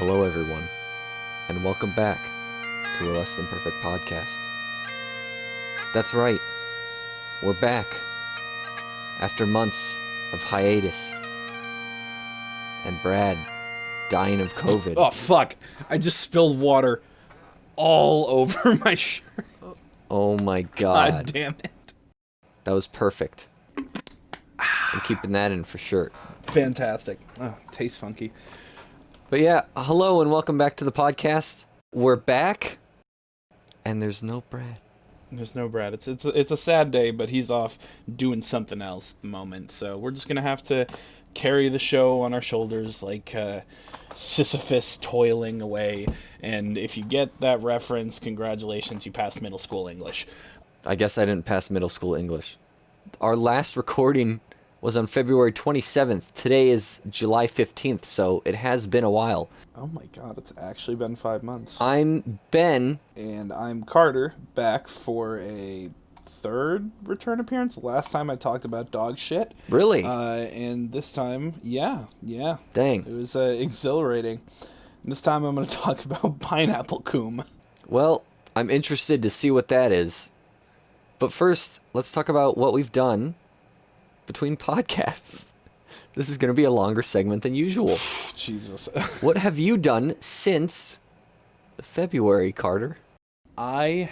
Hello, everyone, and welcome back to a Less Than Perfect podcast. That's right, we're back after months of hiatus and Brad dying of COVID. Oh, fuck. I just spilled water all over my shirt. Oh my God god. damn it. That was perfect. I'm keeping that in for sure. Fantastic. Oh, tastes funky. But yeah, hello and welcome back to the podcast. We're back, and there's no Brad. There's no Brad. It's a sad day, but he's off doing something else at the moment. So we're just going to have to carry the show on our shoulders like Sisyphus toiling away. And if you get that reference, congratulations, you passed middle school English. I guess I didn't pass middle school English. Our last recording was on February 27th. Today is July 15th, so it has been a while. Oh my god, it's actually been 5 months. I'm Ben. And I'm Carter, back for a third return appearance. Last time I talked about dog shit. Really? And this time, yeah. Dang. It was exhilarating. This time I'm going to talk about pineapple coom. Well, I'm interested to see what that is. But first, let's talk about what we've done between podcasts. This is going to be a longer segment than usual. Jesus. What have you done since February, Carter? I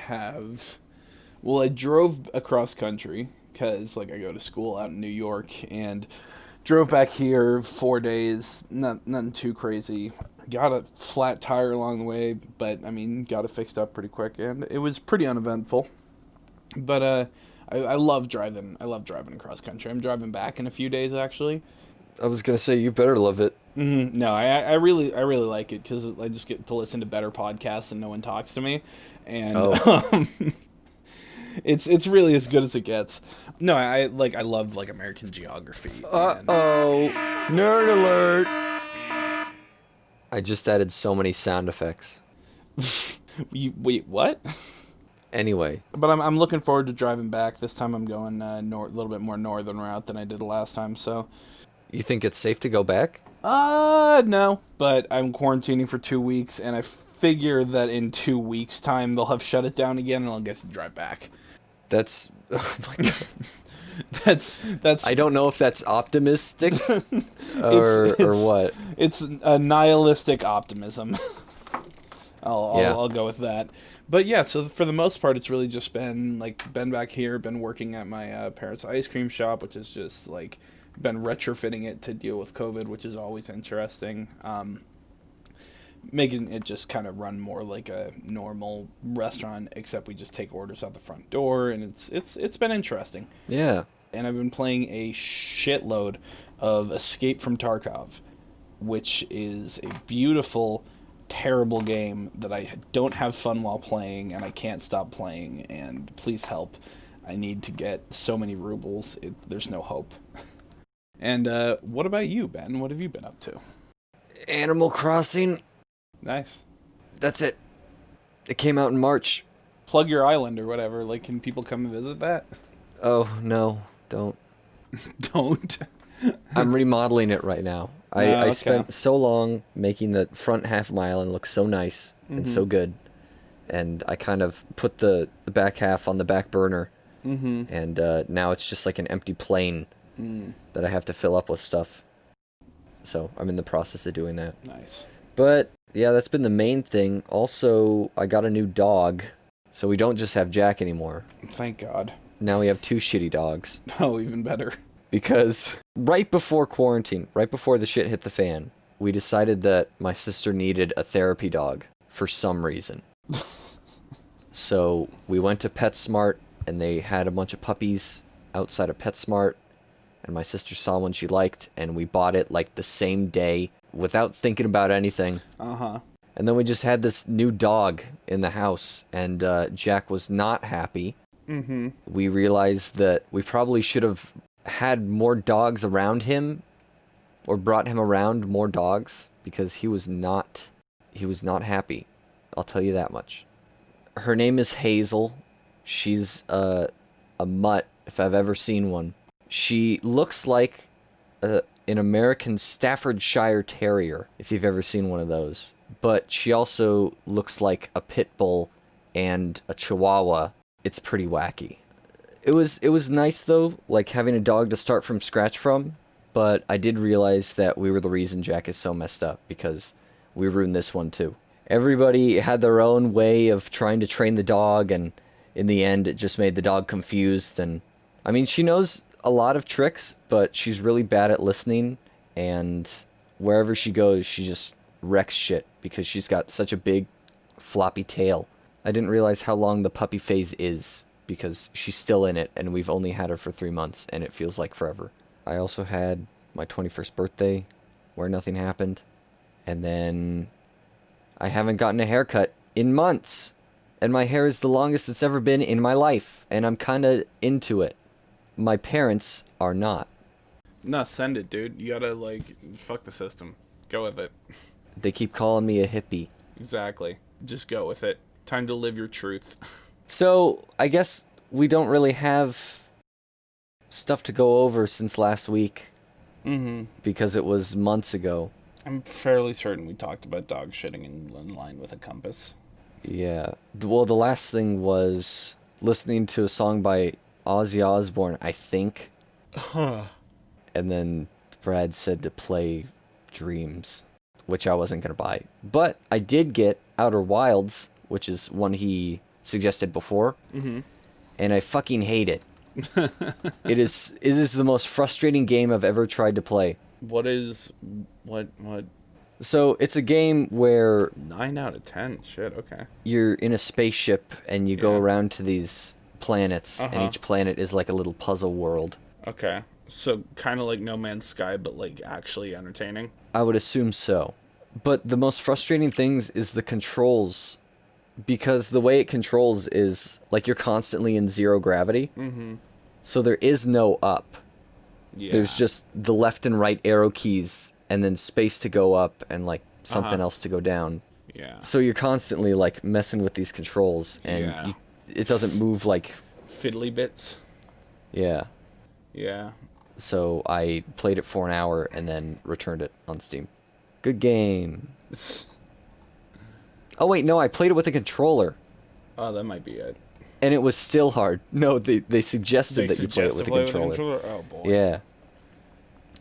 drove across country because, I go to school out in New York and drove back here 4 days. Nothing too crazy. Got a flat tire along the way, but, got it fixed up pretty quick, and it was pretty uneventful. But, I love driving. I love driving across country. I'm driving back in a few days, actually. I was going to say, you better love it. Mm-hmm. No, I really like it because I just get to listen to better podcasts and no one talks to me, and it's really as good as it gets. No, I love American geography. Nerd alert! I just added so many sound effects. Wait, what? Anyway. But I'm looking forward to driving back. This time I'm going a little bit more northern route than I did last time, so. You think it's safe to go back? No. But I'm quarantining for 2 weeks, and I figure that in 2 weeks' time they'll have shut it down again, and I'll get to drive back. That's... Oh my god. That's. I don't know if that's optimistic or what. It's a nihilistic optimism. I'll go with that. But yeah, so for the most part, it's really just been back here, been working at my parents' ice cream shop, which is just been retrofitting it to deal with COVID, which is always interesting. Making it just kind of run more like a normal restaurant, except we just take orders out the front door, and it's been interesting. Yeah. And I've been playing a shitload of Escape from Tarkov, which is a beautiful, terrible game that I don't have fun while playing, and I can't stop playing, and please help. I need to get so many rubles. There's no hope. And what about you, Ben? What have you been up to? Animal Crossing. Nice. That's it. It came out in March. Plug your island or whatever. Can people come and visit that? Oh, no. Don't. Don't? I'm remodeling it right now. Okay. I spent so long making the front half of my island look so nice and so good. And I kind of put the back half on the back burner. Mm-hmm. And now it's just like an empty plain that I have to fill up with stuff. So I'm in the process of doing that. Nice. But yeah, that's been the main thing. Also, I got a new dog. So we don't just have Jack anymore. Thank God. Now we have 2 shitty dogs. Oh, even better. Because right before quarantine, right before the shit hit the fan, we decided that my sister needed a therapy dog for some reason. So we went to PetSmart, and they had a bunch of puppies outside of PetSmart, and my sister saw one she liked, and we bought it the same day without thinking about anything. Uh-huh. And then we just had this new dog in the house, and Jack was not happy. Mm-hmm. We realized that we probably should have had more dogs around him, or brought him around more dogs, because he was not happy. I'll tell you that much. Her name is Hazel. She's a mutt, if I've ever seen one. She looks like an American Staffordshire Terrier, if you've ever seen one of those. but she also looks like a pit bull and a chihuahua. It's pretty wacky. It was nice though, like having a dog to start from scratch from, but I did realize that we were the reason Jack is so messed up because we ruined this one too. Everybody had their own way of trying to train the dog, and in the end it just made the dog confused. And I mean, she knows a lot of tricks, but she's really bad at listening, and wherever she goes she just wrecks shit because she's got such a big floppy tail. I didn't realize how long the puppy phase is because she's still in it and we've only had her for 3 months and it feels like forever. I also had my 21st birthday where nothing happened, and then I haven't gotten a haircut in months, and my hair is the longest it's ever been in my life, and I'm kinda into it. My parents are not. No, send it, dude. You gotta, fuck the system. Go with it. They keep calling me a hippie. Exactly. Just go with it. Time to live your truth. So, I guess we don't really have stuff to go over since last week. Mm-hmm. Because it was months ago. I'm fairly certain we talked about dog shitting in line with a compass. Yeah. Well, the last thing was listening to a song by Ozzy Osbourne, I think. Huh. And then Brad said to play Dreams, which I wasn't going to buy. But I did get Outer Wilds, which is one he suggested before. Mm-hmm. And I fucking hate it. It is the most frustrating game I've ever tried to play. What? So it's a game where 9 out of 10. Shit, okay. you're in a spaceship and you go around to these planets, and each planet is like a little puzzle world. Okay. So kind of like No Man's Sky, but actually entertaining. I would assume so. But the most frustrating things is the controls, because the way it controls is like you're constantly in zero gravity. Mm-hmm. So there is no up. Yeah. There's just the left and right arrow keys and then space to go up and something else to go down. Yeah. So you're constantly messing with these controls, and it doesn't move like fiddly bits. Yeah. Yeah. So I played it for an hour and then returned it on Steam. Good game. Oh wait, no, I played it with a controller. Oh, that might be it. And it was still hard. No, they suggested that you play it with a controller. Oh boy. Yeah.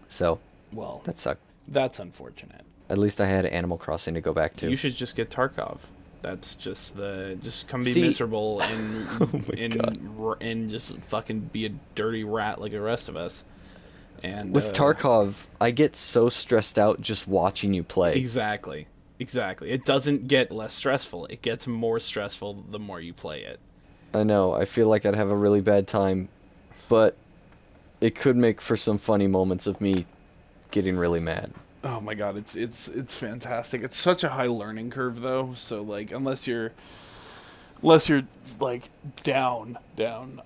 So, well, that sucked. That's unfortunate. At least I had Animal Crossing to go back to. You should just get Tarkov. That's just come be miserable and just fucking be a dirty rat like the rest of us. And with Tarkov, I get so stressed out just watching you play. Exactly. It doesn't get less stressful. It gets more stressful the more you play it. I know. I feel like I'd have a really bad time, but it could make for some funny moments of me getting really mad. Oh my god, it's fantastic. It's such a high learning curve though. So unless you're down,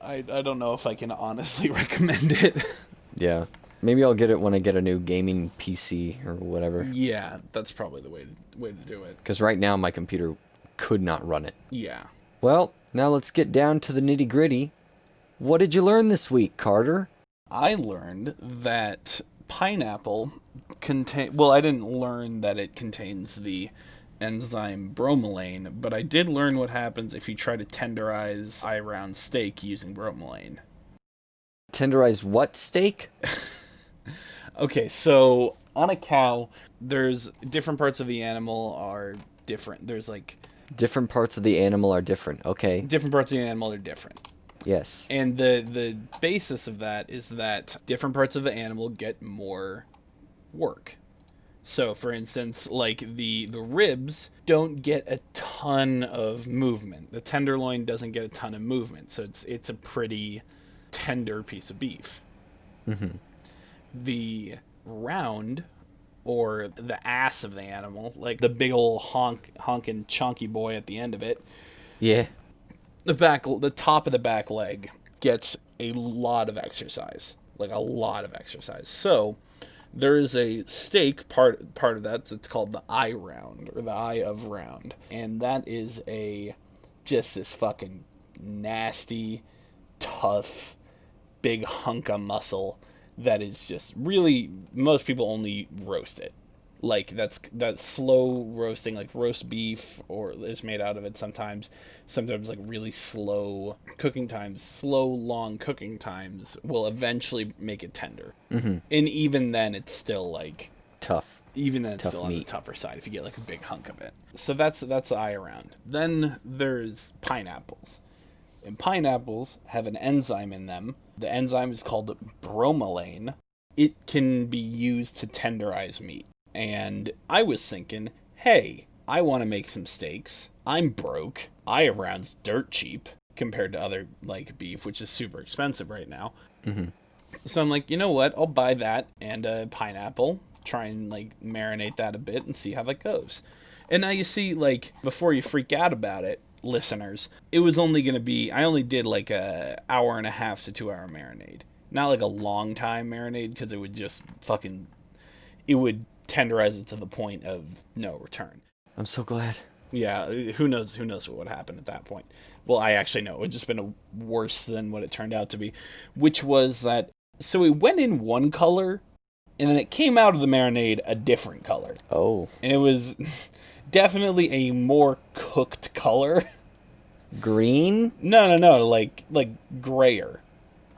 I don't know if I can honestly recommend it. Yeah. Maybe I'll get it when I get a new gaming PC or whatever. Yeah, that's probably the way to do it. Because right now my computer could not run it. Yeah. Well, now let's get down to the nitty-gritty. What did you learn this week, Carter? I learned that pineapple I didn't learn that it contains the enzyme bromelain, but I did learn what happens if you try to tenderize eye-round steak using bromelain. Tenderize what steak? Okay, so on a cow, there's different parts of the animal are different. There's different parts of the animal are different. Okay. Different parts of the animal are different. Yes. And the basis of that is that different parts of the animal get more work. So, for instance, the ribs don't get a ton of movement. The tenderloin doesn't get a ton of movement, so it's a pretty tender piece of beef. Mm-hmm. The round, or the ass of the animal, the big old honking chonky boy at the end of it. Yeah. The top of the back leg gets a lot of exercise, a lot of exercise. So there is a steak part of that. So it's called the eye round, or the eye of round, and that is just this fucking nasty, tough, big hunk of muscle that is just really, most people only roast it. Like that's slow roasting, like roast beef or is made out of it sometimes. Sometimes like really slow cooking times, long cooking times will eventually make it tender. Mm-hmm. And even then it's still like Tough. even then it's Tough still meat. on the tougher side if you get like a big hunk of it. So that's the eye around. Then there's pineapples. And pineapples have an enzyme in them. The enzyme is called bromelain. It can be used to tenderize meat. And I was thinking, hey, I want to make some steaks. I'm broke. Eye around's dirt cheap compared to other like beef, which is super expensive right now. Mm-hmm. So I'm like, you know what? I'll buy that and a pineapple. Try and like marinate that a bit and see how that goes. And now you see, like, before you freak out about it, listeners, it was only going to be, I only did like a hour and a half to 2 hour marinade. Not like a long time marinade, because it would just it would tenderize it to the point of no return. I'm so glad. Yeah, who knows what would happen at that point. Well, I actually know. It would just been worse than what it turned out to be, which was that, so it went in one color, and then it came out of the marinade a different color. Oh. And it was definitely a more cooked color. Green? No, like grayer.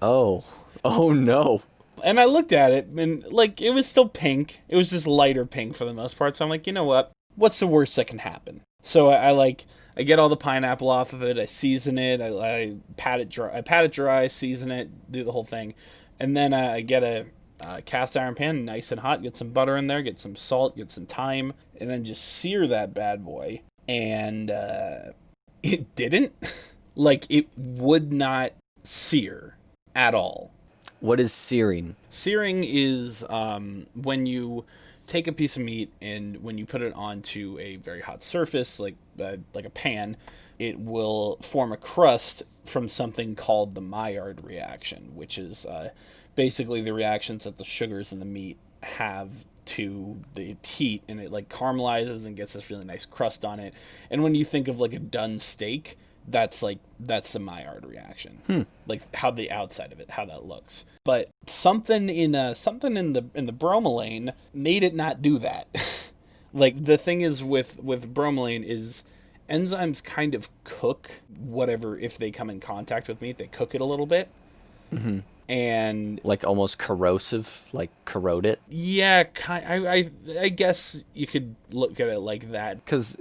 Oh. Oh, no. And I looked at it, and, like, it was still pink. It was just lighter pink for the most part. So I'm like, you know what? What's the worst that can happen? So I get all the pineapple off of it. I season it. I pat it dry, season it, do the whole thing. And then I get a cast iron pan, nice and hot. Get some butter in there, get some salt, get some thyme, and then just sear that bad boy. And it didn't. Like, it would not sear at all. What is searing? Searing is when you take a piece of meat and when you put it onto a very hot surface, like a pan, it will form a crust from something called the Maillard reaction, which is basically the reactions that the sugars in the meat have to the heat, and it like caramelizes and gets this really nice crust on it. And when you think of like a done steak, that's the Maillard reaction. Like how the outside of it, how that looks. But something in the bromelain made it not do that. Like the thing is with bromelain is enzymes kind of cook whatever, if they come in contact with meat, they cook it a little bit. Mm-hmm. And like almost corrosive, like corrode it. Yeah, I guess you could look at it like that. Because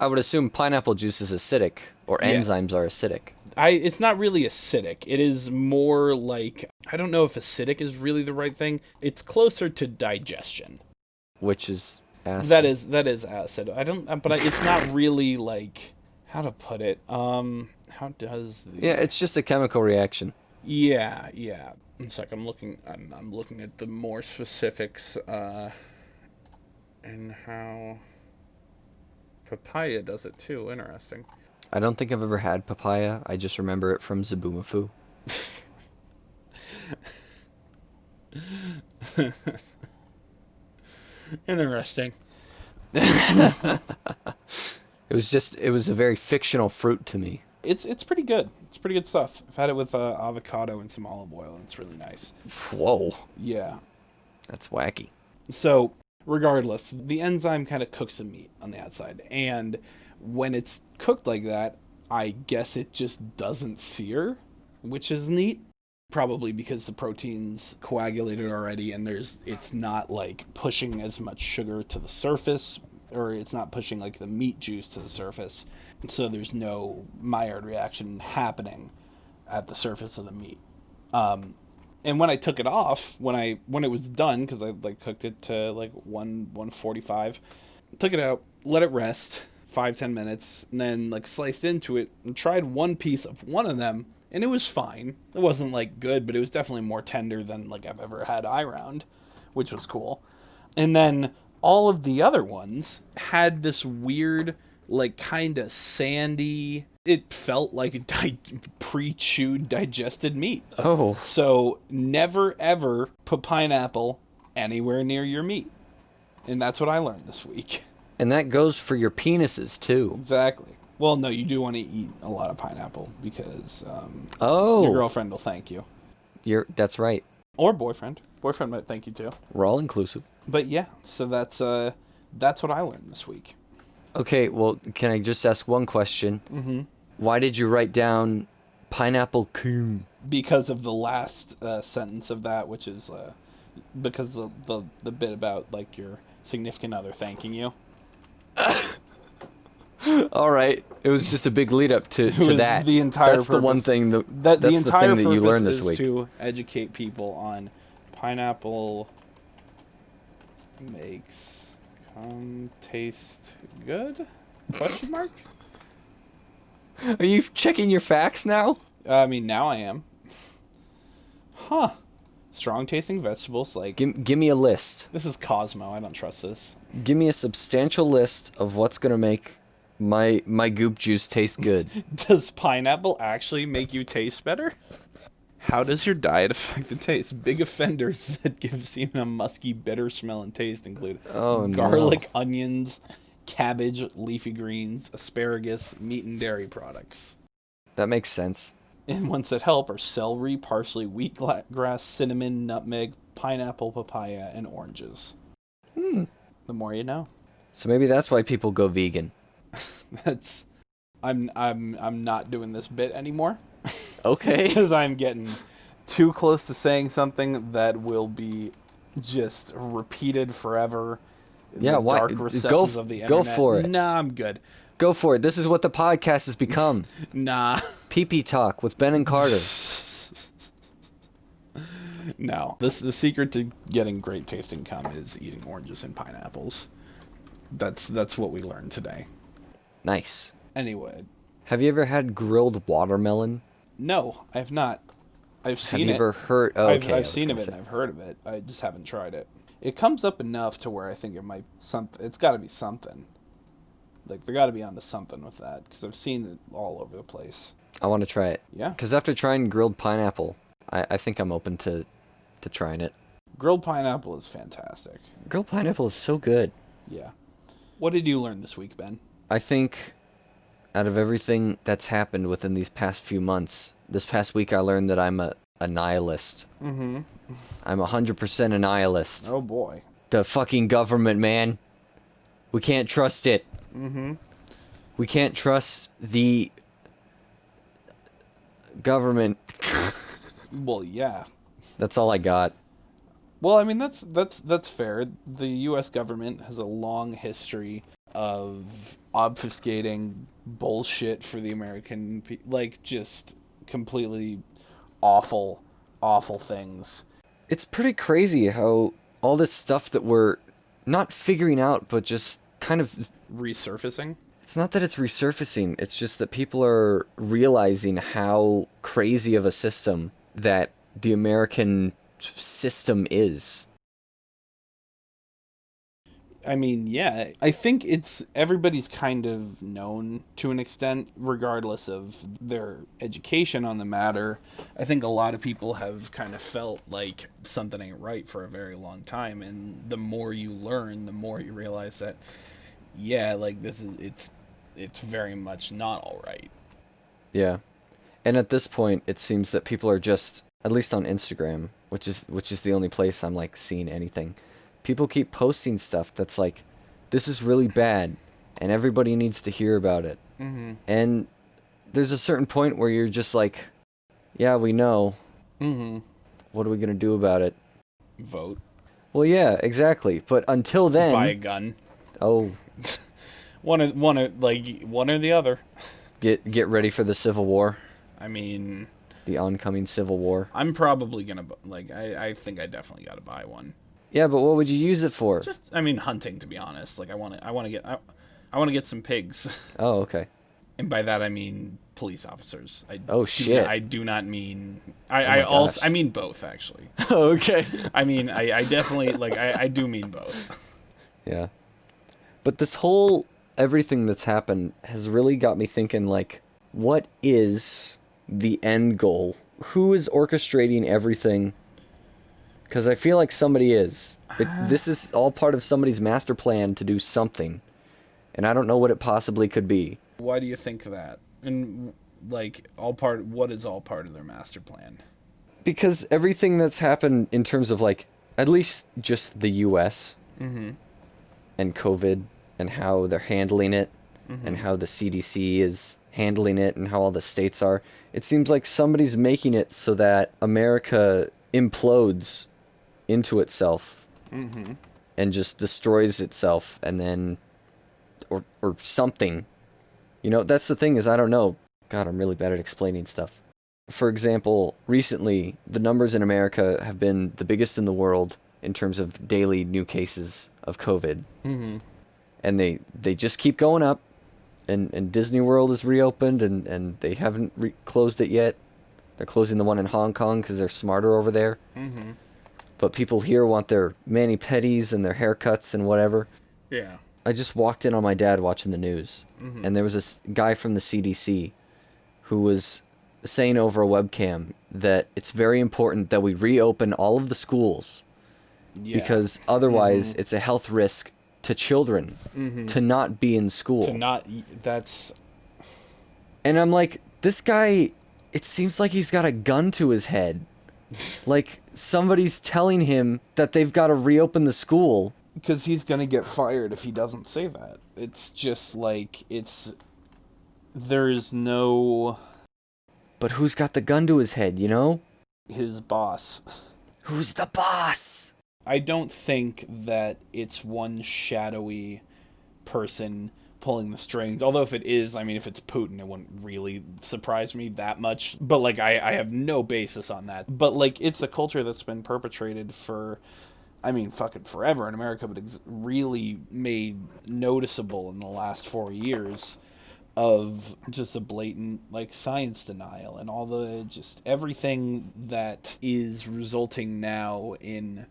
I would assume pineapple juice is acidic, or enzymes are acidic. It's not really acidic. It is more like, I don't know if acidic is really the right thing. It's closer to digestion. Which is acid. That is acid. It's not really like, how to put it. How does Yeah, it's just a chemical reaction. Yeah. It's like I'm looking at the more specifics and how papaya does it too. Interesting. I don't think I've ever had papaya. I just remember it from Zaboomafoo. Interesting. It was a very fictional fruit to me. It's pretty good. It's pretty good stuff. I've had it with avocado and some olive oil, and it's really nice. Whoa. Yeah. That's wacky. So, regardless, the enzyme kind of cooks the meat on the outside, and when it's cooked like that, I guess it just doesn't sear, which is neat. Probably because the protein's coagulated already, and it's not like pushing as much sugar to the surface, or it's not pushing like the meat juice to the surface. So there's no Maillard reaction happening at the surface of the meat. And when I took it off, when it was done, because I like cooked it to like 145, took it out, let it rest 5-10 minutes, and then like sliced into it and tried one piece of one of them, and it was fine. It wasn't like good, but it was definitely more tender than like I've ever had eye round, which was cool. And then all of the other ones had this weird, like kind of sandy, it felt like a pre-chewed digested meat. Oh. So never ever put pineapple anywhere near your meat. And that's what I learned this week. And that goes for your penises too. Exactly. Well, no, you do want to eat a lot of pineapple because your girlfriend will thank you. That's right. Or boyfriend. Boyfriend might thank you too. We're all inclusive. But yeah, so that's That's what I learned this week. Okay, well, can I just ask one question? Mm-hmm. Why did you write down pineapple coon? Because of the last sentence of that, which is because of the bit about like your significant other thanking you. All right, it was just a big lead up to that. The entire that's purpose, the one thing that's the entire thing that you learned this is week. to educate people on pineapple makes taste good? Question mark? Are you checking your facts now? I mean, now I am. Huh. Strong tasting vegetables like... Give me a list. This is Cosmo. I don't trust this. Give me a substantial list of what's gonna make my goop juice taste good. Does pineapple actually make you taste better? How does your diet affect the taste? Big offenders that give semen a musky, bitter smell and taste include garlic, onions, cabbage, leafy greens, asparagus, meat and dairy products. That makes sense. And ones that help are celery, parsley, wheatgrass, cinnamon, nutmeg, pineapple, papaya, and oranges. The more you know. So maybe that's why people go vegan. I'm not doing this bit anymore. Okay. Because I'm getting too close to saying something that will be just repeated forever. In the dark recesses of the internet. Go for it. Nah, I'm good. Go for it. This is what the podcast has become. Nah. Pee-pee talk with Ben and Carter. No. The secret to getting great tasting cum is eating oranges and pineapples. That's what we learned today. Nice. Anyway. Have you ever had grilled watermelon? No, I have not. I've seen it. Have you ever heard... Oh, okay, I've seen of it and I've heard of it. I just haven't tried it. It comes up enough to where I think it might... It's got to be something. Like, they got to be onto something with that, because I've seen it all over the place. I want to try it. Yeah. Because after trying grilled pineapple, I think I'm open to trying it. Grilled pineapple is fantastic. Grilled pineapple is so good. Yeah. What did you learn this week, Ben? I think out of everything that's happened within these past few months, this past week I learned that I'm a nihilist. Mm-hmm. I'm 100% a nihilist. Oh, boy. The fucking government, man. We can't trust it. Mm-hmm. We can't trust the government. Well, yeah. That's all I got. Well, I mean, that's fair. The U.S. government has a long history of obfuscating bullshit for the American people. Like, just completely awful things. It's pretty crazy how all this stuff that we're not figuring out, but just kind of... Resurfacing? It's not that it's resurfacing, it's just that people are realizing how crazy of a system that the American system is. I mean, yeah. I think everybody's kind of known to an extent, regardless of their education on the matter. I think a lot of people have kind of felt like something ain't right for a very long time, and the more you learn, the more you realize that, yeah, like it's very much not all right. Yeah. And at this point, it seems that people are just, at least on Instagram, which is the only place I'm like seeing anything. People keep posting stuff that's like, this is really bad, and everybody needs to hear about it. Mm-hmm. And there's a certain point where you're just like, yeah, we know. Mm-hmm. What are we gonna do about it? Vote. Well, yeah, exactly. But until then, buy a gun. Oh, one or the other. Get ready for the Civil War. I mean, the oncoming Civil War. I'm probably gonna I think I definitely gotta buy one. Yeah, but what would you use it for? Just, I mean, hunting, to be honest. Like, I want to get some pigs. Oh, okay. And by that I mean police officers. Shit. I do not mean. I mean both, actually. Okay. I mean, I definitely I do mean both. Yeah. But this whole everything that's happened has really got me thinking, like, what is the end goal? Who is orchestrating everything? Because I feel like somebody is. This is all part of somebody's master plan to do something. And I don't know what it possibly could be. Why do you think that? And, like, what is all part of their master plan? Because everything that's happened in terms of, like, at least just the U.S., and COVID and how they're handling it and how the CDC is handling it and how all the states are. It seems like somebody's making it so that America implodes into itself and just destroys itself and then or something. You know, that's the thing is I don't know. God, I'm really bad at explaining stuff. For example, recently the numbers in America have been the biggest in the world in terms of daily new cases of COVID. And they just keep going up. And Disney World is reopened, and they haven't closed it yet. They're closing the one in Hong Kong because they're smarter over there. But people here want their mani-pedis and their haircuts and whatever. Yeah. I just walked in on my dad watching the news, and there was this guy from the CDC who was saying over a webcam that it's very important that we reopen all of the schools because otherwise it's a health risk to children to not be in school. That's... And I'm like, this guy, it seems like he's got a gun to his head. Like, somebody's telling him that they've got to reopen the school. Because he's going to get fired if he doesn't say that. It's just like, there's no... But who's got the gun to his head, you know? His boss. Who's the boss? I don't think that it's one shadowy person pulling the strings. Although if it is, I mean, if it's Putin, it wouldn't really surprise me that much. But, like, I have no basis on that. But, like, it's a culture that's been perpetrated for, I mean, fucking forever in America, but it's really made noticeable in the last 4 years of just a blatant, like, science denial and all the, just everything that is resulting now in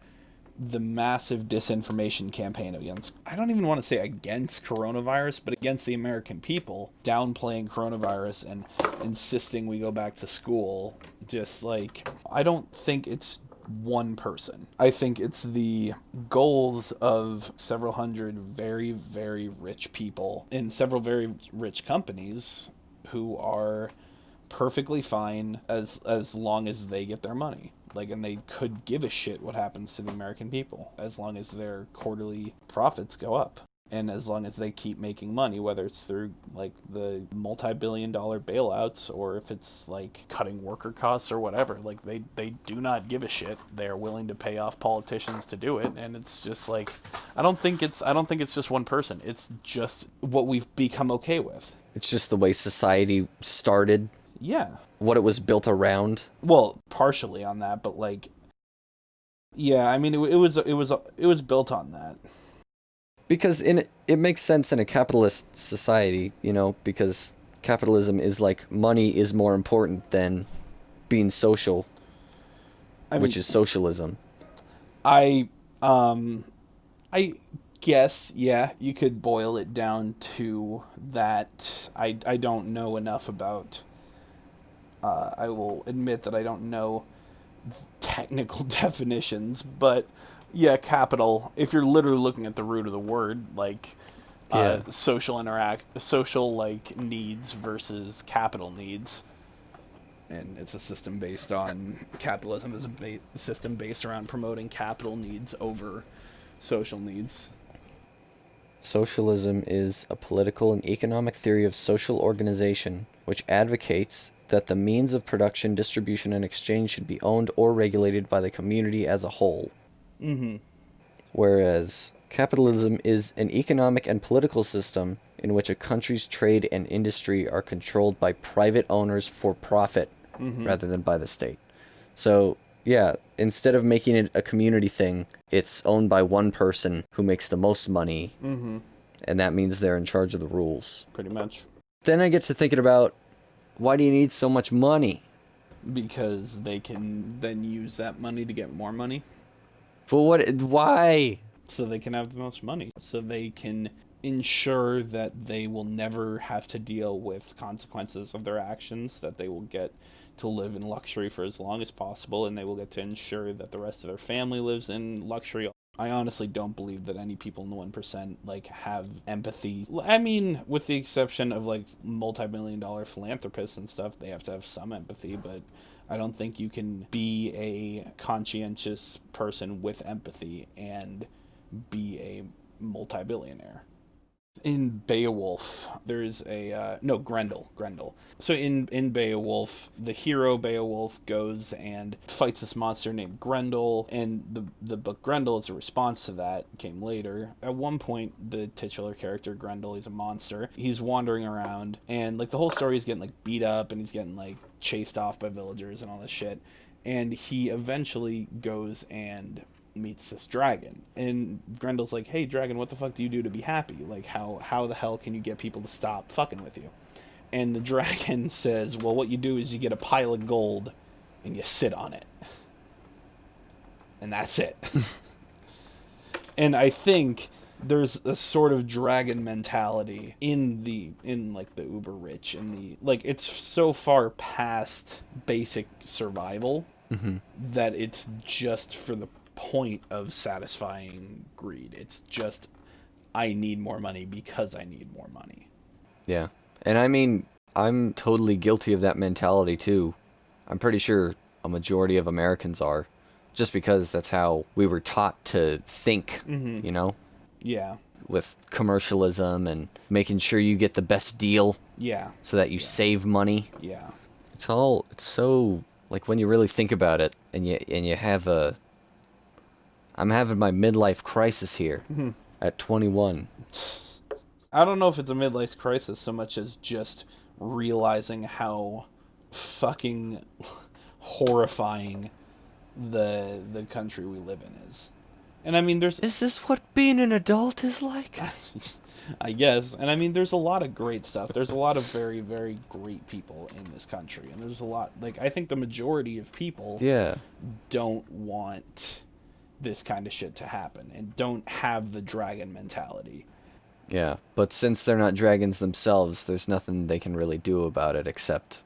the massive disinformation campaign against, I don't even want to say against coronavirus, but against the American people, downplaying coronavirus and insisting we go back to school. Just like, I don't think it's one person. I think it's the goals of several hundred very, very rich people in several very rich companies who are perfectly fine as long as they get their money. Like, and they could give a shit what happens to the American people as long as their quarterly profits go up. And as long as they keep making money, whether it's through, like, the multi-billion-dollar bailouts or if it's, like, cutting worker costs or whatever. Like, they do not give a shit. They are willing to pay off politicians to do it. And it's just, like, I don't think it's just one person. It's just what we've become okay with. It's just the way society started. Yeah. What it was built around. Well, partially on that, but, like, yeah, I mean, it was built on that. Because it makes sense in a capitalist society, you know, because capitalism is like money is more important than being social, which is socialism. I guess, yeah, you could boil it down to that. I don't know enough about, I will admit that I don't know technical definitions, but yeah, capital, if you're literally looking at the root of the word, like, social like needs versus capital needs, and it's a system based on capitalism is a system based around promoting capital needs over social needs. Socialism is a political and economic theory of social organization which advocates that the means of production, distribution, and exchange should be owned or regulated by the community as a whole. Whereas capitalism is an economic and political system in which a country's trade and industry are controlled by private owners for profit rather than by the state. So, yeah, instead of making it a community thing, it's owned by one person who makes the most money, and that means they're in charge of the rules. Pretty much. Then I get to thinking about, why do you need so much money? Because they can then use that money to get more money. For what? Why? So they can have the most money. So they can ensure that they will never have to deal with consequences of their actions, that they will get to live in luxury for as long as possible, and they will get to ensure that the rest of their family lives in luxury. I honestly don't believe that any people in the 1%, like, have empathy. I mean, with the exception of, like, multi-million-dollar philanthropists and stuff, they have to have some empathy, but I don't think you can be a conscientious person with empathy and be a multi-billionaire. In Beowulf, there's Grendel. So in Beowulf, the hero Beowulf goes and fights this monster named Grendel, and the book Grendel is a response to that, came later. At one point, the titular character, Grendel, he's a monster. He's wandering around, and like the whole story is getting like beat up, and he's getting like chased off by villagers and all this shit. And he eventually goes and meets this dragon, and Grendel's like, hey dragon, what the fuck do you do to be happy? Like how the hell can you get people to stop fucking with you? And the dragon says, well, what you do is you get a pile of gold and you sit on it, and that's it. And I think there's a sort of dragon mentality in like the uber rich, and the like, it's so far past basic survival that it's just for the point of satisfying greed. It's just, I need more money because I need more money. Yeah. And I mean, I'm totally guilty of that mentality too. I'm pretty sure a majority of Americans are, just because that's how we were taught to think, you know? Yeah. With commercialism and making sure you get the best deal. Yeah. So that you save money. Yeah. It's so, like, when you really think about it, and you have I'm having my midlife crisis here at 21. I don't know if it's a midlife crisis so much as just realizing how fucking horrifying the country we live in is. And I mean, is this what being an adult is like? I guess. And I mean, there's a lot of great stuff. There's a lot of very, very great people in this country. And there's a lot, like, I think the majority of people don't want this kind of shit to happen and don't have the dragon mentality. Yeah, but since they're not dragons themselves, there's nothing they can really do about it except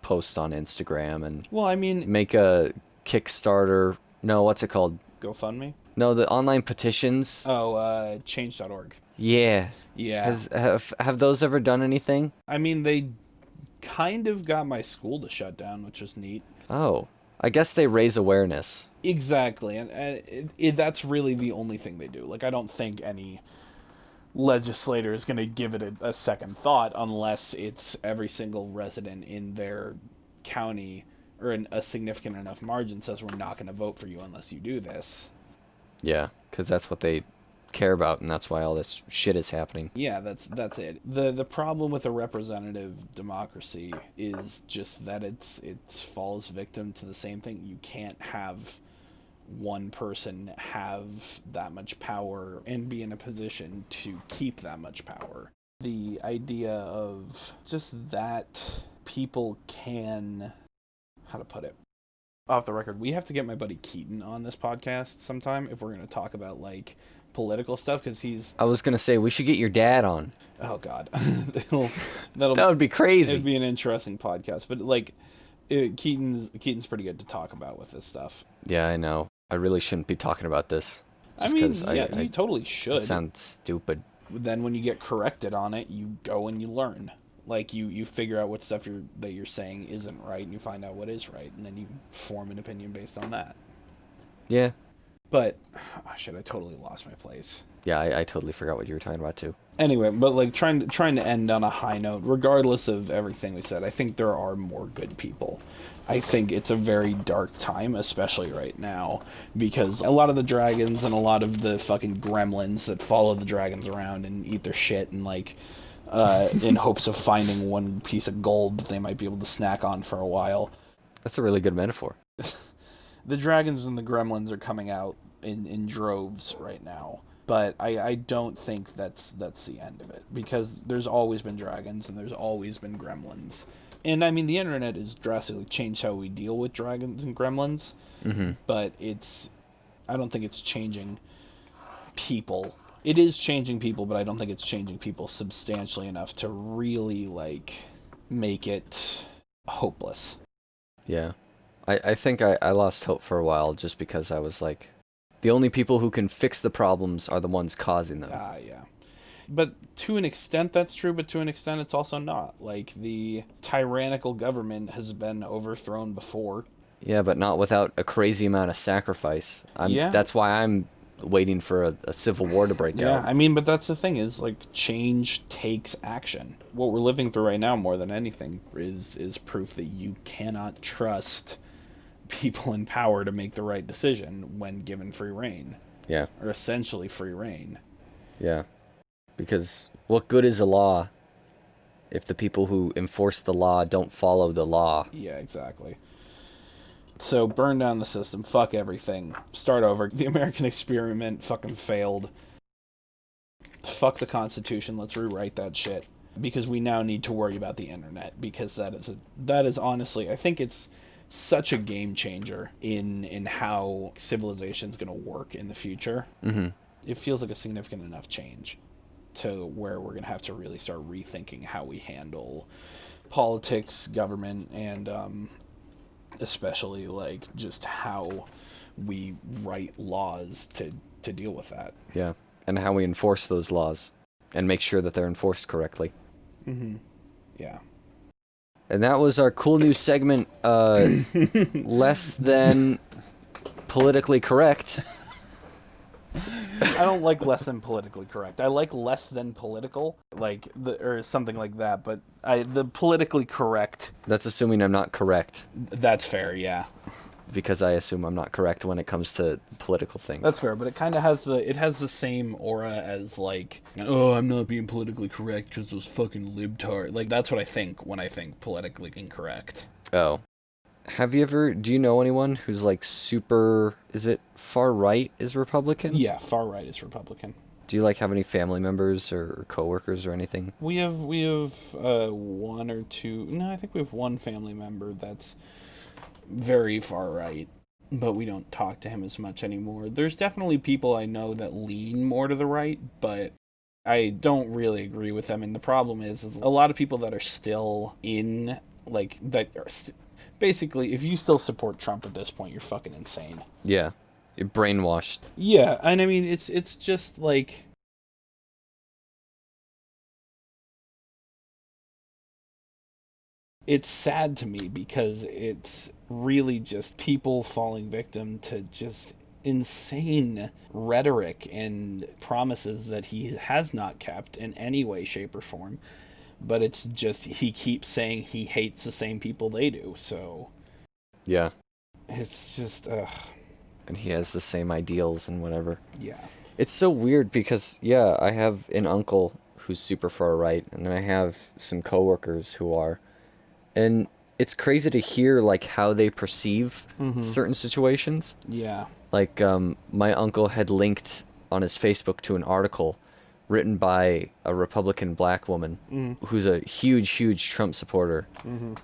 post on Instagram and make a Kickstarter. No, what's it called? GoFundMe? No, the online petitions. Oh, change.org. Yeah. Yeah. Have those ever done anything? I mean, they kind of got my school to shut down, which was neat. Oh. I guess they raise awareness. Exactly, and that's really the only thing they do. Like, I don't think any legislator is going to give it a second thought unless it's every single resident in their county or in a significant enough margin says we're not going to vote for you unless you do this. Yeah, because that's what they care about, and that's why all this shit is happening. Yeah, that's it. The problem with a representative democracy is just that it falls victim to the same thing. You can't have one person have that much power and be in a position to keep that much power. The idea of just that people can, how to put it, off the record, we have to get my buddy Keaton on this podcast sometime if we're going to talk about, like, political stuff, because I was going to say, we should get your dad on. Oh, God. That would be crazy. It'd be an interesting podcast. But, like, Keaton's pretty good to talk about with this stuff. Yeah, I know. I really shouldn't be talking about this. You totally should. It sounds stupid. Then when you get corrected on it, you go and you learn. Like, you figure out what stuff that you're saying isn't right, and you find out what is right, and then you form an opinion based on that. Yeah. But, oh shit, I totally lost my place. Yeah, I totally forgot what you were talking about, too. Anyway, but, like, trying to end on a high note, regardless of everything we said, I think there are more good people. I think it's a very dark time, especially right now, because a lot of the dragons and a lot of the fucking gremlins that follow the dragons around and eat their shit and, like, in hopes of finding one piece of gold that they might be able to snack on for a while. That's a really good metaphor. The dragons and the gremlins are coming out in droves right now. But I don't think that's the end of it, because there's always been dragons and there's always been gremlins. And I mean, the internet has drastically changed how we deal with dragons and gremlins, but I don't think it's changing people. It is changing people, but I don't think it's changing people substantially enough to really, like, make it hopeless. Yeah. I think I lost hope for a while just because I was like, the only people who can fix the problems are the ones causing them. Yeah. But to an extent that's true, but to an extent it's also not. Like, the tyrannical government has been overthrown before. Yeah, but not without a crazy amount of sacrifice. Yeah. That's why I'm waiting for a civil war to break Yeah, out. I mean, but that's the thing is, like, change takes action. What we're living through right now, more than anything, is proof that you cannot trust people in power to make the right decision when given free reign, Yeah, or essentially free reign. yeah. Because what good is a law if the people who enforce the law don't follow the law? Yeah, exactly. So burn down the system, fuck everything, start over. The American experiment fucking failed. Fuck the Constitution, let's rewrite that shit. Because we now need to worry about the internet, because that is honestly, I think it's such a game changer in how civilization's going to work in the future. Mm-hmm. It feels like a significant enough change to where we're going to have to really start rethinking how we handle politics, government, and especially like just how we write laws to deal with that. Yeah, and how we enforce those laws and make sure that they're enforced correctly. Mm-hmm. Yeah. And that was our cool new segment, less than politically correct. I don't like less than politically correct. I like less than political, like or something like that. But the politically correct. That's assuming I'm not correct, That's fair, yeah. because I assume I'm not correct when it comes to political things. That's fair, but it kind of has the same aura as like, oh, I'm not being politically correct because those fucking libtard. Like that's what I think when I think politically incorrect. Oh. Do you know anyone who's like super, is it far right is Republican? Yeah, far right is Republican. Do you like have any family members or coworkers or anything? We have one or two. No, I think we have one family member that's very far right, but we don't talk to him as much anymore. There's definitely people I know that lean more to the right, but I don't really agree with them. And the problem is a lot of people that are still in like that are basically, if you still support Trump at this point, you're fucking insane. Yeah. You're brainwashed. Yeah, and I mean it's just like it's sad to me because it's really just people falling victim to just insane rhetoric and promises that he has not kept in any way, shape, or form. But it's just he keeps saying he hates the same people they do, so Yeah. it's just And he has the same ideals and whatever. yeah. It's so weird because, yeah, I have an uncle who's super far right, and then I have some coworkers who are. And it's crazy to hear, like, how they perceive certain situations. Yeah. Like, my uncle had linked on his Facebook to an article written by a Republican black woman who's a huge, huge Trump supporter.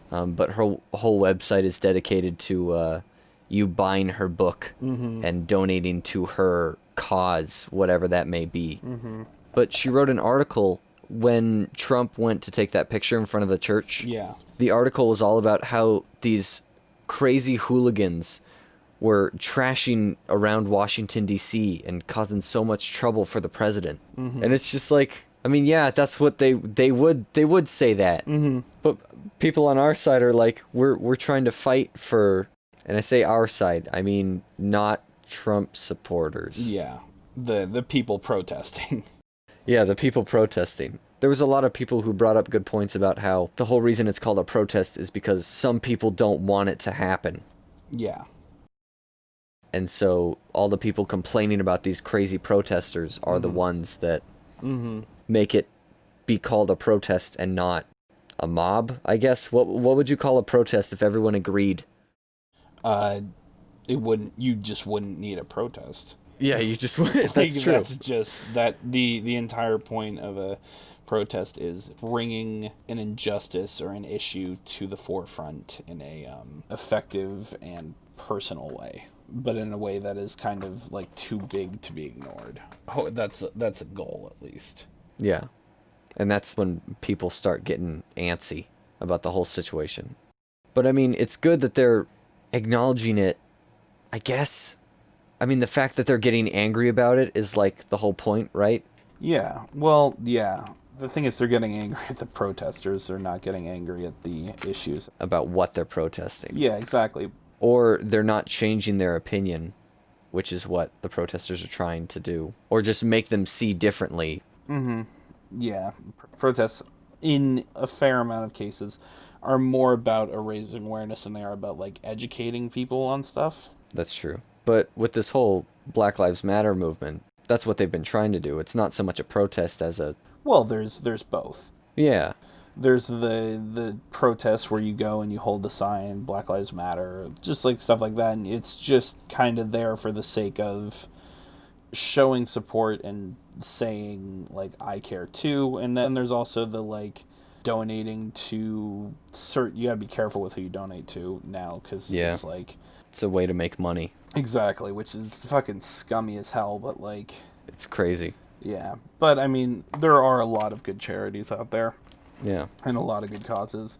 But her whole website is dedicated to you buying her book and donating to her cause, whatever that may be. But she wrote an article when Trump went to take that picture in front of the church. Yeah. The article was all about how these crazy hooligans were trashing around Washington, D.C. and causing so much trouble for the president. And it's just like, I mean, yeah, that's what they would say that. But people on our side are like, we're trying to fight for, and I say our side, I mean not Trump supporters. Yeah. The people protesting. Yeah, the people protesting. There was a lot of people who brought up good points about how the whole reason it's called a protest is because some people don't want it to happen. Yeah. And so all the people complaining about these crazy protesters are the ones that make it be called a protest and not a mob, I guess. What would you call a protest if everyone agreed? You just wouldn't need a protest. Yeah, you just that's Like, true. That's just that the entire point of a protest is bringing an injustice or an issue to the forefront in a effective and personal way, but in a way that is kind of like too big to be ignored. That's a goal, at least. Yeah. And that's when people start getting antsy about the whole situation. But I mean, it's good that they're acknowledging it, I guess. I mean, the fact that they're getting angry about it is like the whole point, right? Yeah. Well, yeah. The thing is, they're getting angry at the protesters. They're not getting angry at the issues. About what they're protesting. Yeah, exactly. Or they're not changing their opinion which is what the protesters are trying to do, or just make them see differently. Yeah, protests in a fair amount of cases are more about raising awareness than they are about like educating people on stuff. That's true. But with this whole Black Lives Matter movement, that's what they've been trying to do. It's not so much a protest as a... Well, there's both. Yeah. There's the protests where you go and you hold the sign Black Lives Matter, just like stuff like that, and it's just kind of there for the sake of showing support and saying like I care too. And then there's also the like donating to you gotta be careful with who you donate to now, because it's like it's a way to make money. Exactly, which is fucking scummy as hell, but like it's crazy. Yeah, but I mean there are a lot of good charities out there. Yeah. And a lot of good causes.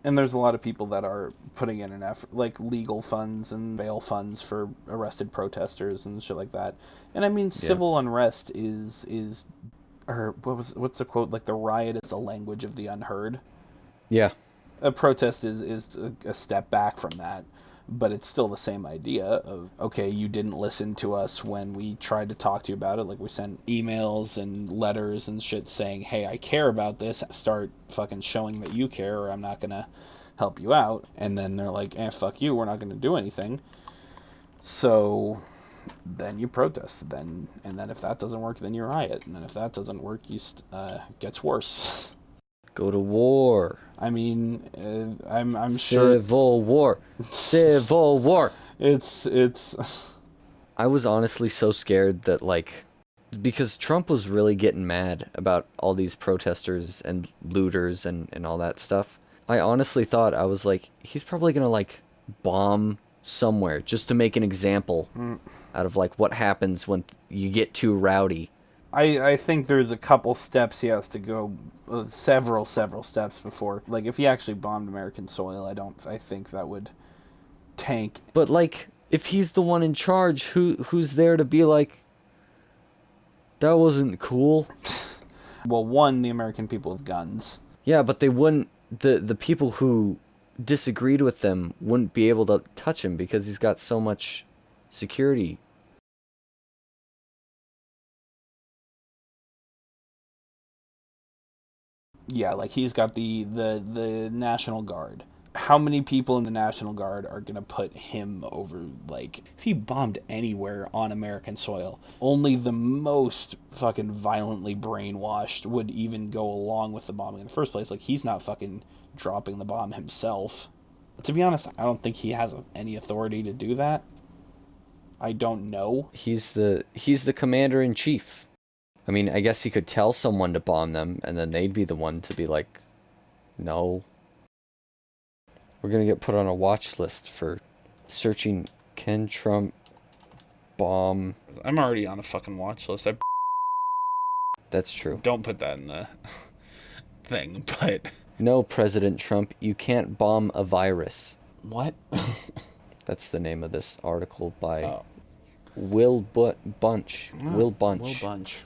And there's a lot of people that are putting in an effort, like legal funds and bail funds for arrested protesters and shit like that. And I mean, civil unrest is, or what's the quote? Like, the riot is the language of the unheard. Yeah. A protest is a step back from that. But it's still the same idea of, okay, you didn't listen to us when we tried to talk to you about it. Like, we sent emails and letters and shit saying, hey, I care about this. Start fucking showing that you care or I'm not going to help you out. And then they're like, fuck you, we're not going to do anything. So then you protest. And then if that doesn't work, then you riot. And then if that doesn't work, gets worse. Go to war. I mean, I'm sure... Civil war. Civil war. It's... I was honestly so scared that, like... Because Trump was really getting mad about all these protesters and looters and all that stuff. I honestly thought, I was like, he's probably gonna, like, bomb somewhere just to make an example out of, like, what happens when you get too rowdy. I think there's a couple steps he has to go, several steps before. Like, if he actually bombed American soil, I think that would tank. But, like, if he's the one in charge, who's there to be like, that wasn't cool? Well, one, the American people with guns. Yeah, but they wouldn't, the people who disagreed with them wouldn't be able to touch him because he's got so much security. Yeah, like he's got the National Guard. How many people in the National Guard are going to put him over, like, if he bombed anywhere on American soil, only the most fucking violently brainwashed would even go along with the bombing in the first place. Like, he's not fucking dropping the bomb himself. To be honest, I don't think he has any authority to do that. I don't know. He's the commander-in-chief. I mean, I guess he could tell someone to bomb them, and then they'd be the one to be like, no. We're gonna get put on a watch list for searching, can Trump bomb... I'm already on a fucking watch list. That's true. Don't put that in the thing, but... No, President Trump, you can't bomb a virus. What? That's the name of this article by Will Bunch. Will Bunch.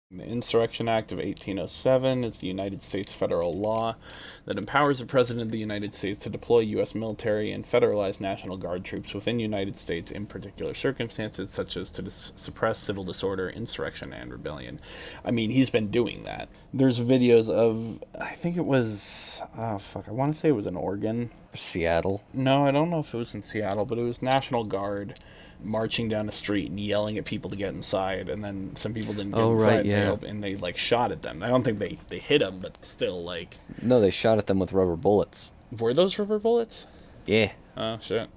The Insurrection Act of 1807 is the United States federal law that empowers the President of the United States to deploy U.S. military and federalized National Guard troops within the United States in particular circumstances, such as to suppress civil disorder, insurrection, and rebellion. I mean, he's been doing that. There's videos of, I think it was, I want to say it was in Oregon. Seattle. No, I don't know if it was in Seattle, but it was National Guard marching down the street and yelling at people to get inside, and then some people didn't get inside, right, yeah. and they like shot at them. I don't think they hit them, but still, like... No, they shot at them with rubber bullets. Were those rubber bullets? Yeah. Oh, shit.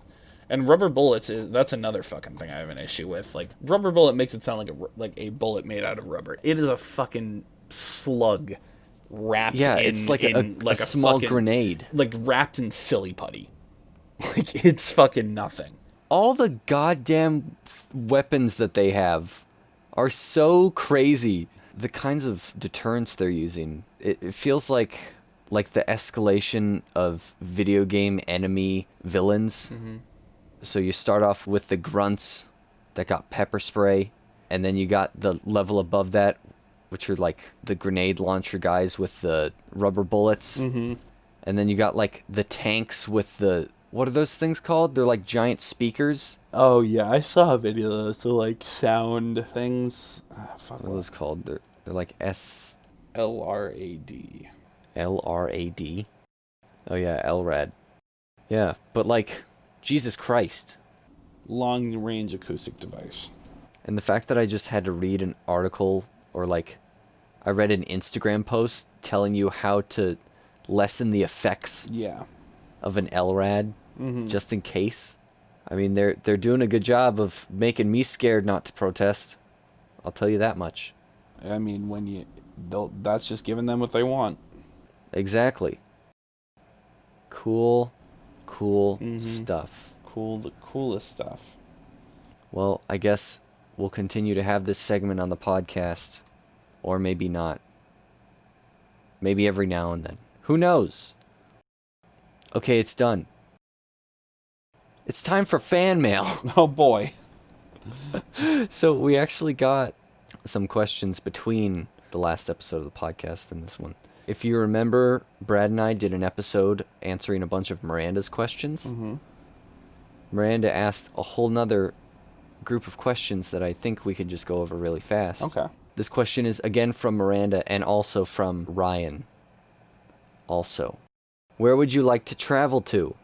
And rubber bullets, that's another fucking thing I have an issue with. Like, rubber bullet makes it sound like a bullet made out of rubber. It is a fucking slug wrapped in... Yeah, it's like a small fucking grenade. Like, wrapped in silly putty. Like, it's fucking nothing. All the goddamn weapons that they have are so crazy. The kinds of deterrence they're using, it feels like the escalation of video game enemy villains. Mm-hmm. So you start off with the grunts that got pepper spray, and then you got the level above that, which are like the grenade launcher guys with the rubber bullets. Mm-hmm. And then you got like the tanks with the what are those things called? They're like giant speakers. Oh, yeah, I saw a video of those. They're like sound things. Fuck, What are those called? They're like LRAD. LRAD. Oh yeah, LRAD. Yeah, but like, Jesus Christ. Long range acoustic device. And the fact that I just had to read an article or like I read an Instagram post telling you how to lessen the effects Yeah. of an LRAD just in case. I mean, they're doing a good job of making me scared not to protest. I'll tell you that much. I mean, that's just giving them what they want. Exactly. Cool stuff. The coolest stuff. Well, I guess we'll continue to have this segment on the podcast. Or maybe not. Maybe every now and then. Who knows? Okay, it's done. It's time for fan mail. Oh boy. So we actually got some questions between the last episode of the podcast and this one. If you remember, Brad and I did an episode answering a bunch of Miranda's questions. Mm-hmm. Miranda asked a whole nother group of questions that I think we could just go over really fast. Okay. This question is again from Miranda and also from Ryan. Also, where would you like to travel to?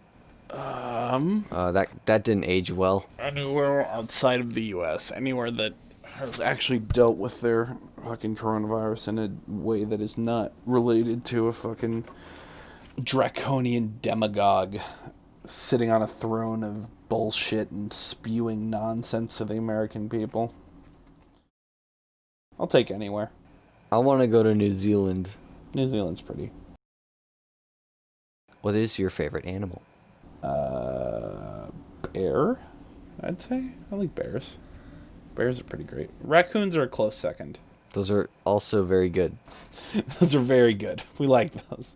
That didn't age well. Anywhere outside of the U.S. Anywhere that has actually dealt with their fucking coronavirus in a way that is not related to a fucking draconian demagogue sitting on a throne of bullshit and spewing nonsense to the American people. I'll take anywhere. I want to go to New Zealand. New Zealand's pretty. What is your favorite animal? Bear, I'd say. I like bears. Bears are pretty great. Raccoons are a close second. Those are also very good. Those are very good. We like those.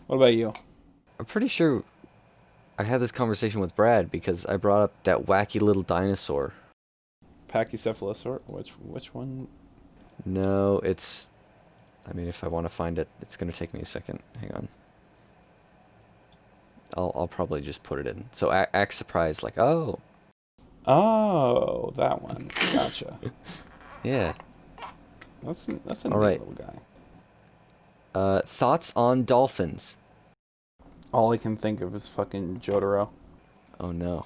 What about you? I'm pretty sure I had this conversation with Brad because I brought up that wacky little dinosaur. Pachycephalosaur? Which one? No, it's... I mean, if I want to find it, it's going to take me a second. Hang on. I'll probably just put it in. So act surprised, like, oh. Oh, that one. Gotcha. Yeah. That's a neat right. little guy. Thoughts on dolphins? All I can think of is fucking Jotaro. Oh, no.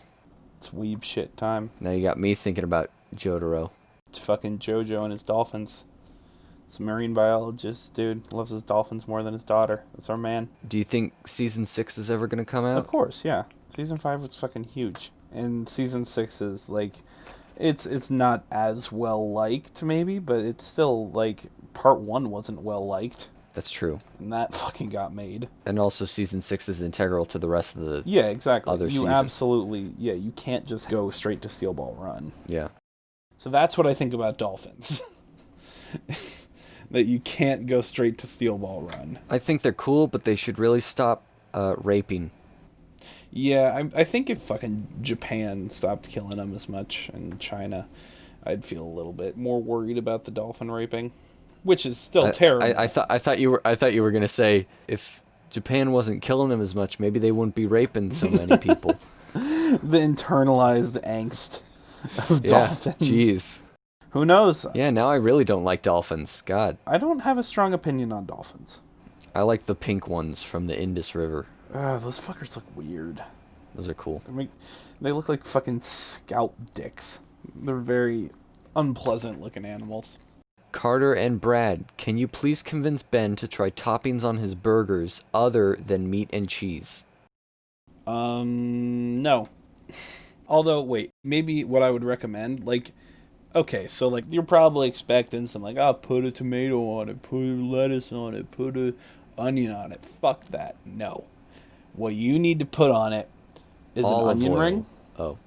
It's weeb shit time. Now you got me thinking about Jotaro. It's fucking Jojo and his dolphins. This marine biologist, dude, loves his dolphins more than his daughter. That's our man. Do you think season 6 is ever going to come out? Of course, yeah. Season 5 was fucking huge. And season 6 is, like, it's not as well liked, maybe, but it's still, like, part 1 wasn't well liked. That's true. And that fucking got made. And also season 6 is integral to the rest of the other seasons. Absolutely, you can't just go straight to Steel Ball Run. Yeah. So that's what I think about dolphins. That you can't go straight to Steel Ball Run. I think they're cool, but they should really stop raping. Yeah, I think if fucking Japan stopped killing them as much, and China, I'd feel a little bit more worried about the dolphin raping, which is still terrible. I thought you were gonna say if Japan wasn't killing them as much, maybe they wouldn't be raping so many people. The internalized angst of dolphins. Jeez. Who knows? Yeah, now I really don't like dolphins. God. I don't have a strong opinion on dolphins. I like the pink ones from the Indus River. Those fuckers look weird. Those are cool. They look like fucking scalp dicks. They're very unpleasant looking animals. Carter and Brad, can you please convince Ben to try toppings on his burgers other than meat and cheese? No. Although, wait, maybe what I would recommend, like, okay, so, like, you're probably expecting some, like, put a tomato on it, put a lettuce on it, put a onion on it. Fuck that. No. What you need to put on it is Olive an onion oil. ring. Oh.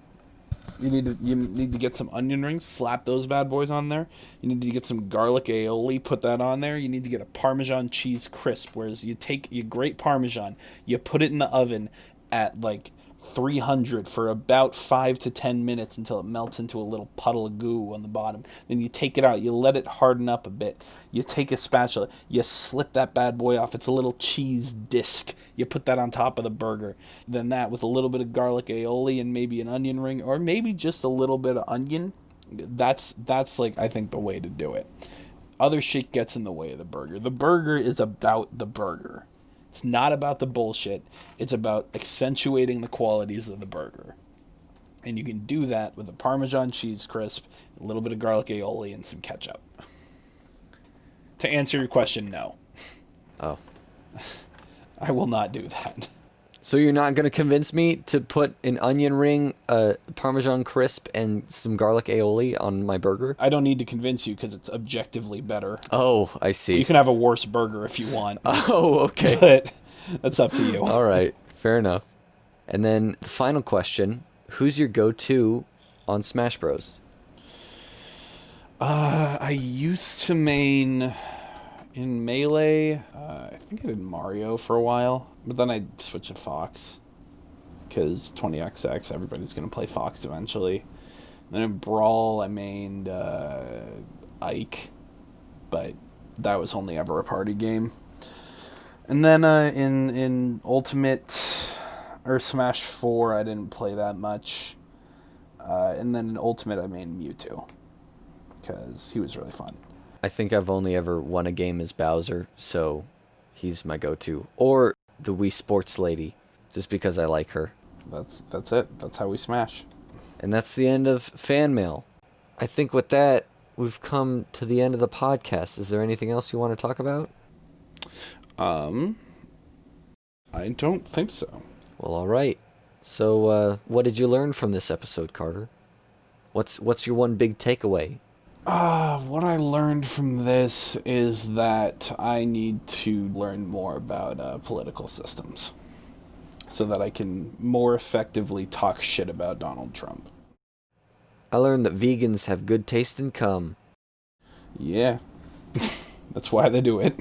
You need to get some onion rings, slap those bad boys on there. You need to get some garlic aioli, put that on there. You need to get a Parmesan cheese crisp, whereas you grate Parmesan, you put it in the oven at, like, 300 for about 5 to 10 minutes until it melts into a little puddle of goo on the bottom. Then you take it out, you let it harden up a bit. You take a spatula, you slip that bad boy off. It's a little cheese disc. You put that on top of the burger. Then that with a little bit of garlic aioli and maybe an onion ring, or maybe just a little bit of onion. That's like, I think, the way to do it. Other shit gets in the way of the burger. The burger is about the burger. It's not about the bullshit. It's about accentuating the qualities of the burger. And you can do that with a Parmesan cheese crisp, a little bit of garlic aioli, and some ketchup. To answer your question, no. Oh. I will not do that. So you're not going to convince me to put an onion ring, Parmesan crisp, and some garlic aioli on my burger? I don't need to convince you because it's objectively better. Oh, I see. You can have a worse burger if you want. Oh, okay. But that's up to you. All right. Fair enough. And then the final question, who's your go-to on Smash Bros? I used to main in Melee. I think I did Mario for a while, but then I switched to Fox because 20XX, everybody's going to play Fox eventually. Then in Brawl, I mained Ike, but that was only ever a party game. And then in Ultimate or Smash 4, I didn't play that much. And then in Ultimate, I mained Mewtwo because he was really fun. I think I've only ever won a game as Bowser, so he's my go-to. Or the Wii Sports Lady, just because I like her. That's it. That's how we smash. And that's the end of fan mail. I think with that, we've come to the end of the podcast. Is there anything else you want to talk about? I don't think so. Well, all right. So, what did you learn from this episode, Carter? What's your one big takeaway? What I learned from this is that I need to learn more about political systems so that I can more effectively talk shit about Donald Trump. I learned that vegans have good taste in cum. Yeah. That's why they do it.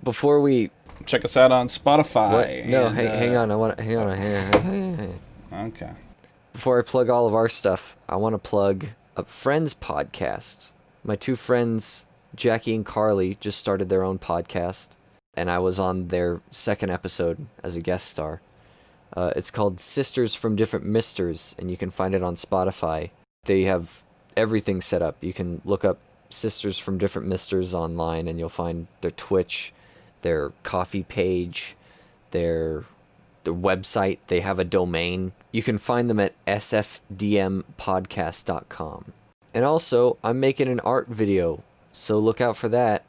Before we... Check us out on Spotify. What? No, hang on. Hang on. Okay. Before I plug all of our stuff, I want to plug a Friends podcast. My two friends, Jackie and Carly, just started their own podcast, and I was on their second episode as a guest star. It's called Sisters from Different Misters, and you can find it on Spotify. They have everything set up. You can look up Sisters from Different Misters online, and you'll find their Twitch, their coffee page, their website. They have a domain. You can find them at sfdmpodcast.com. And also, I'm making an art video, so look out for that.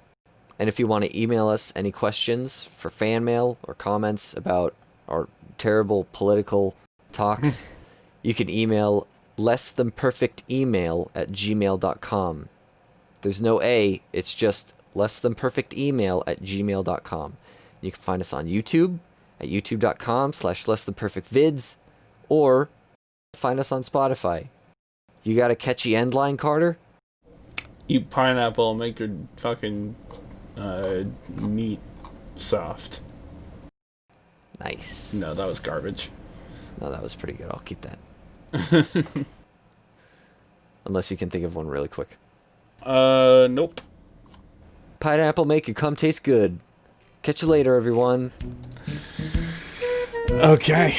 And if you want to email us any questions for fan mail or comments about our terrible political talks, you can email lessthanperfectemail@gmail.com. There's no A, it's just lessthanperfectemail@gmail.com. You can find us on YouTube at youtube.com/lessthanperfectvids, or find us on Spotify. You got a catchy end line, Carter? Eat pineapple, make your fucking meat soft. Nice. No, that was garbage. No, that was pretty good. I'll keep that. Unless you can think of one really quick. Nope. Pineapple make your cum taste good. Catch you later, everyone. Okay.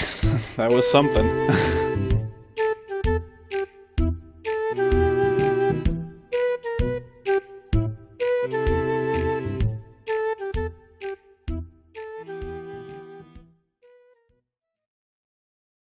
That was something.